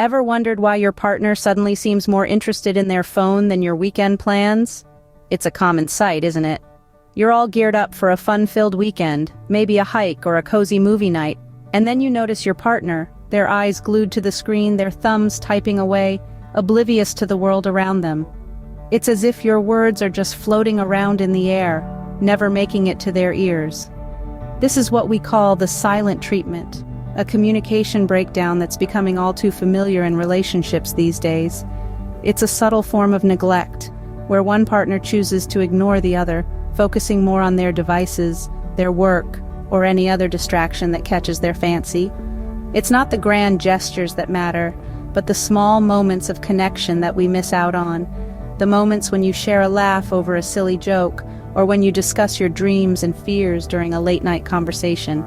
Ever wondered why your partner suddenly seems more interested in their phone than your weekend plans? It's a common sight, isn't it? You're all geared up for a fun-filled weekend, maybe a hike or a cozy movie night, and then you notice your partner, their eyes glued to the screen, their thumbs typing away, oblivious to the world around them. It's as if your words are just floating around in the air, never making it to their ears. This is what we call the silent treatment, a communication breakdown that's becoming all too familiar in relationships these days. It's a subtle form of neglect, where one partner chooses to ignore the other, focusing more on their devices, their work, or any other distraction that catches their fancy. It's not the grand gestures that matter, but the small moments of connection that we miss out on. The moments when you share a laugh over a silly joke, or when you discuss your dreams and fears during a late-night conversation.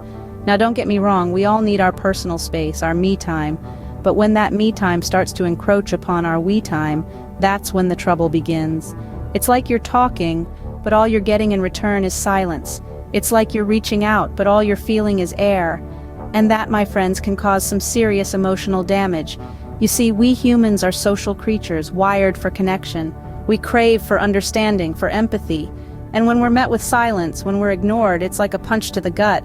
Now don't get me wrong, we all need our personal space, our me time, but when that me time starts to encroach upon our we time, that's when the trouble begins. It's like you're talking, but all you're getting in return is silence. It's like you're reaching out, but all you're feeling is air. And that, my friends, can cause some serious emotional damage. You see, we humans are social creatures, wired for connection. We crave for understanding, for empathy. And when we're met with silence, when we're ignored, it's like a punch to the gut.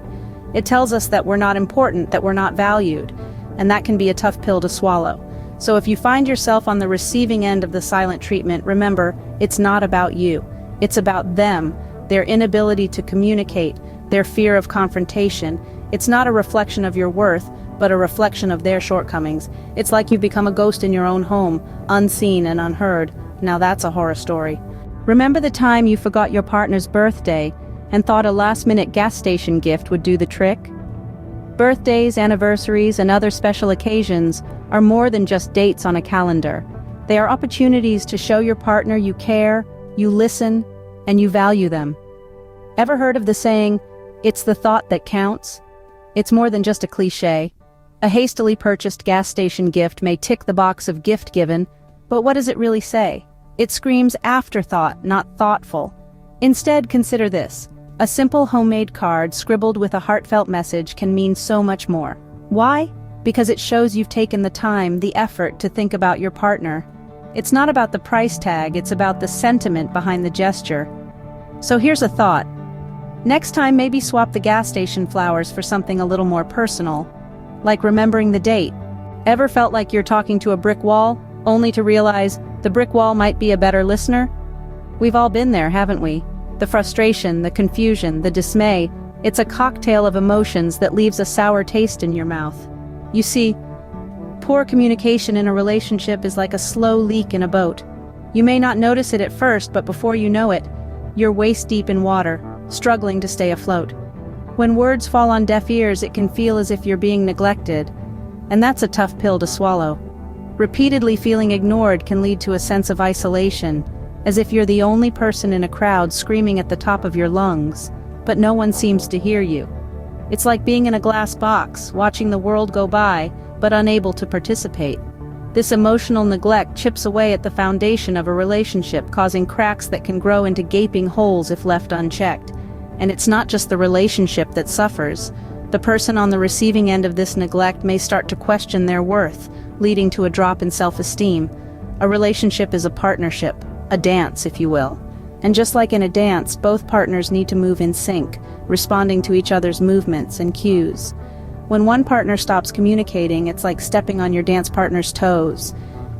It tells us that we're not important, that we're not valued. And that can be a tough pill to swallow. So if you find yourself on the receiving end of the silent treatment, remember, it's not about you. It's about them, their inability to communicate, their fear of confrontation. It's not a reflection of your worth, but a reflection of their shortcomings. It's like you've become a ghost in your own home, unseen and unheard. Now that's a horror story. Remember the time you forgot your partner's birthday and thought a last-minute gas station gift would do the trick? Birthdays, anniversaries, and other special occasions are more than just dates on a calendar. They are opportunities to show your partner you care, you listen, and you value them. Ever heard of the saying, "It's the thought that counts"? It's more than just a cliché. A hastily purchased gas station gift may tick the box of gift given, but what does it really say? It screams afterthought, not thoughtful. Instead, consider this. A simple homemade card scribbled with a heartfelt message can mean so much more. Why? Because it shows you've taken the time, the effort to think about your partner. It's not about the price tag, it's about the sentiment behind the gesture. So here's a thought. Next time, maybe swap the gas station flowers for something a little more personal, like remembering the date. Ever felt like you're talking to a brick wall, only to realize the brick wall might be a better listener? We've all been there, haven't we? The frustration, the confusion, the dismay, it's a cocktail of emotions that leaves a sour taste in your mouth. You see, poor communication in a relationship is like a slow leak in a boat. You may not notice it at first, but before you know it, you're waist-deep in water, struggling to stay afloat. When words fall on deaf ears, it can feel as if you're being neglected, and that's a tough pill to swallow. Repeatedly feeling ignored can lead to a sense of isolation, as if you're the only person in a crowd screaming at the top of your lungs, but no one seems to hear you. It's like being in a glass box, watching the world go by, but unable to participate. This emotional neglect chips away at the foundation of a relationship, causing cracks that can grow into gaping holes if left unchecked. And it's not just the relationship that suffers. The person on the receiving end of this neglect may start to question their worth, leading to a drop in self-esteem. A relationship is a partnership, a dance, if you will. And just like in a dance, both partners need to move in sync, responding to each other's movements and cues. When one partner stops communicating, it's like stepping on your dance partner's toes.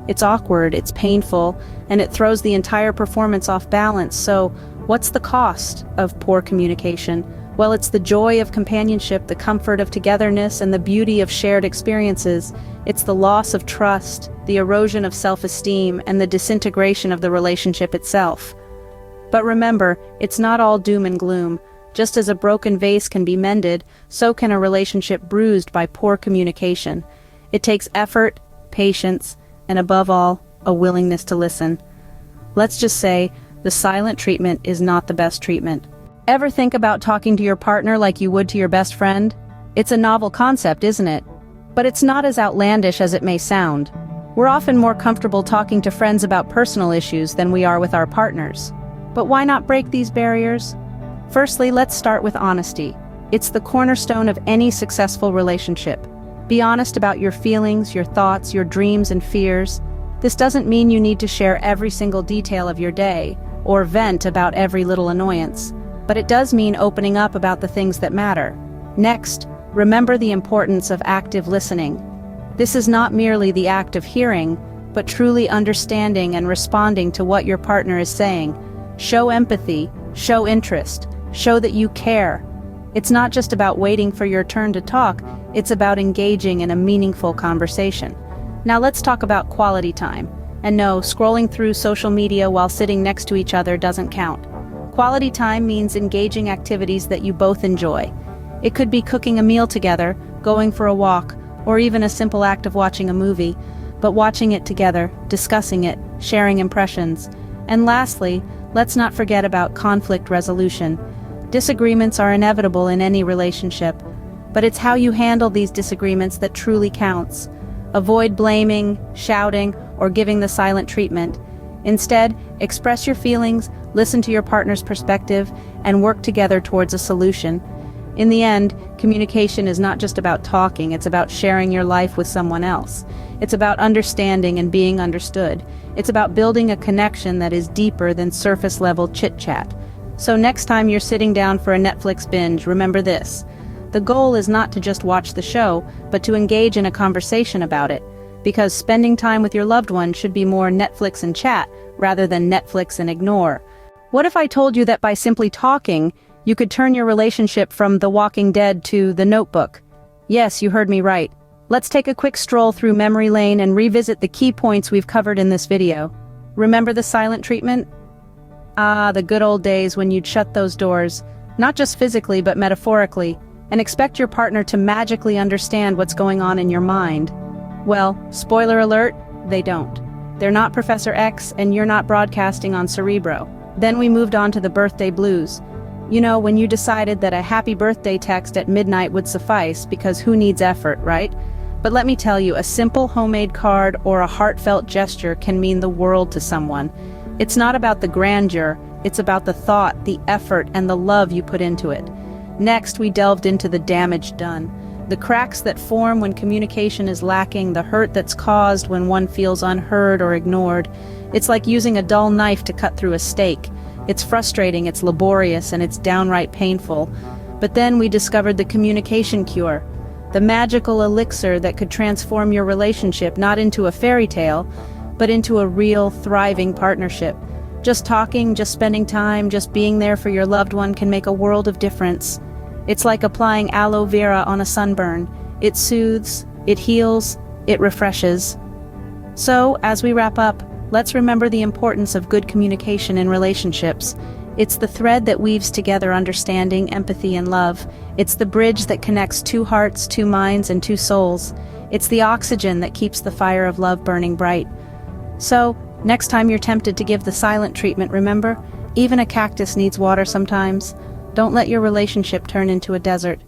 It's awkward, it's painful, and it throws the entire performance off balance. So, what's the cost of poor communication? Well, it's the joy of companionship, the comfort of togetherness, and the beauty of shared experiences. It's the loss of trust, the erosion of self-esteem, and the disintegration of the relationship itself. But remember, it's not all doom and gloom. Just as a broken vase can be mended, so can a relationship bruised by poor communication. It takes effort, patience, and above all, a willingness to listen. Let's just say, the silent treatment is not the best treatment. Ever think about talking to your partner like you would to your best friend? It's a novel concept, isn't it? But it's not as outlandish as it may sound. We're often more comfortable talking to friends about personal issues than we are with our partners. But why not break these barriers? Firstly, let's start with honesty. It's the cornerstone of any successful relationship. Be honest about your feelings, your thoughts, your dreams and fears. This doesn't mean you need to share every single detail of your day, or vent about every little annoyance, but it does mean opening up about the things that matter. Next, remember the importance of active listening. This is not merely the act of hearing, but truly understanding and responding to what your partner is saying. Show empathy, show interest, show that you care. It's not just about waiting for your turn to talk, it's about engaging in a meaningful conversation. Now let's talk about quality time. And no, scrolling through social media while sitting next to each other doesn't count. Quality time means engaging activities that you both enjoy. It could be cooking a meal together, going for a walk, or even a simple act of watching a movie, but watching it together, discussing it, sharing impressions. And lastly, let's not forget about conflict resolution. Disagreements are inevitable in any relationship, but it's how you handle these disagreements that truly counts. Avoid blaming, shouting, or giving the silent treatment. Instead, express your feelings, listen to your partner's perspective, and work together towards a solution. In the end, communication is not just about talking, it's about sharing your life with someone else. It's about understanding and being understood. It's about building a connection that is deeper than surface-level chit-chat. So next time you're sitting down for a Netflix binge, remember this. The goal is not to just watch the show, but to engage in a conversation about it. Because spending time with your loved one should be more Netflix and chat, rather than Netflix and ignore. What if I told you that by simply talking, you could turn your relationship from The Walking Dead to The Notebook? Yes, you heard me right. Let's take a quick stroll through memory lane and revisit the key points we've covered in this video. Remember the silent treatment? Ah, the good old days when you'd shut those doors, not just physically but metaphorically, and expect your partner to magically understand what's going on in your mind. Well, spoiler alert, they don't. They're not Professor X, and you're not broadcasting on Cerebro. Then we moved on to the birthday blues. You know, when you decided that a happy birthday text at midnight would suffice, because who needs effort, right? But let me tell you, a simple homemade card or a heartfelt gesture can mean the world to someone. It's not about the grandeur, it's about the thought, the effort, and the love you put into it. Next, we delved into the damage done. The cracks that form when communication is lacking, the hurt that's caused when one feels unheard or ignored. It's like using a dull knife to cut through a steak. It's frustrating, it's laborious, and it's downright painful. But then we discovered the communication cure. The magical elixir that could transform your relationship not into a fairy tale, but into a real, thriving partnership. Just talking, just spending time, just being there for your loved one can make a world of difference. It's like applying aloe vera on a sunburn. It soothes, it heals, it refreshes. So, as we wrap up, let's remember the importance of good communication in relationships. It's the thread that weaves together understanding, empathy, and love. It's the bridge that connects two hearts, two minds, and two souls. It's the oxygen that keeps the fire of love burning bright. So, next time you're tempted to give the silent treatment, remember, even a cactus needs water sometimes. Don't let your relationship turn into a desert.